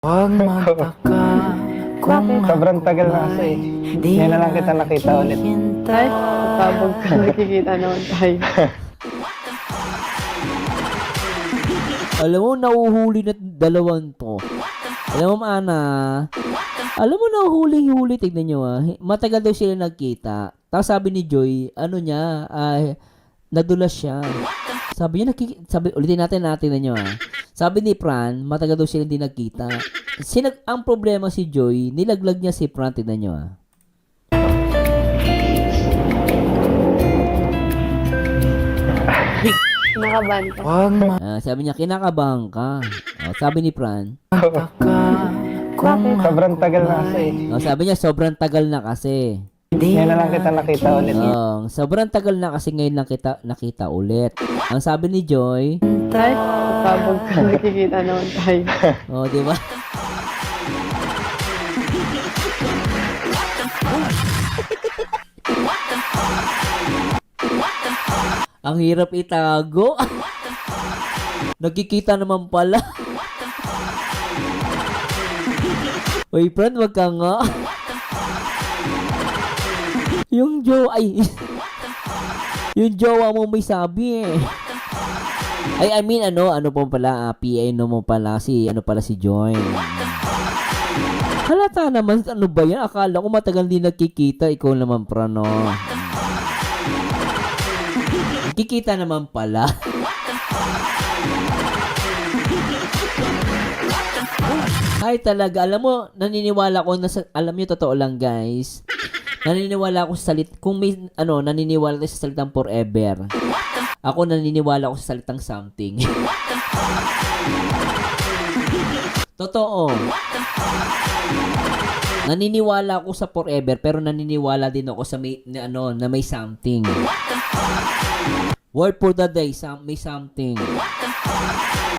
Huwag magtaka kung Bakit? Sobrang tagal na kasi. Ngayon na lang kita nakita ulit. Ay, tabog ka. Nakikita naman tayo. Alam mo, nauhuli na dalawang to. Alam mo, Ana, alam mo, nahuhuli-huli, tignan nyo matagal daw sila nagkita. Tapos sabi ni Joy, ano niya, nadulas siya. Sabi niya, ulitin natin nyo Sabi ni Fran, matagal daw sila hindi nagkita. Ang problema si Joy, nilaglag niya si Fran, tignan nyo Kinakabahan ka. Huwag sabi niya, kinakabahan ka. Sabi ni Fran, magtaka kung Bakit? Sobrang tagal na kasi. sabi niya, sobrang tagal na kasi. Ngayon na lang kita nakita ulit. Sobrang tagal na kasi ngayon lang kita nakita ulit. Ang sabi ni Joy, Ay, tabog ka. Nakikita naman tayo. di ba? Ang hirap itago. Nagkikita naman pala. Uy, friend, wag ka nga. Yung yung jowa mo may sabi I mean, ano po pala, PA mo pala si Joy. Halata naman, ano ba yan? Akala ko matagal din nagkikita, ikaw naman, prano. Nagkikita naman pala. Ay, talaga, alam mo, naniniwala ko, alam niyo, totoo lang, guys. Naniniwala ako sa naniniwala tayo sa salitang forever. Ako naniniwala ako sa salitang something. Totoo. Naniniwala ako sa forever pero naniniwala din ako sa na may something. Word for the day, may something.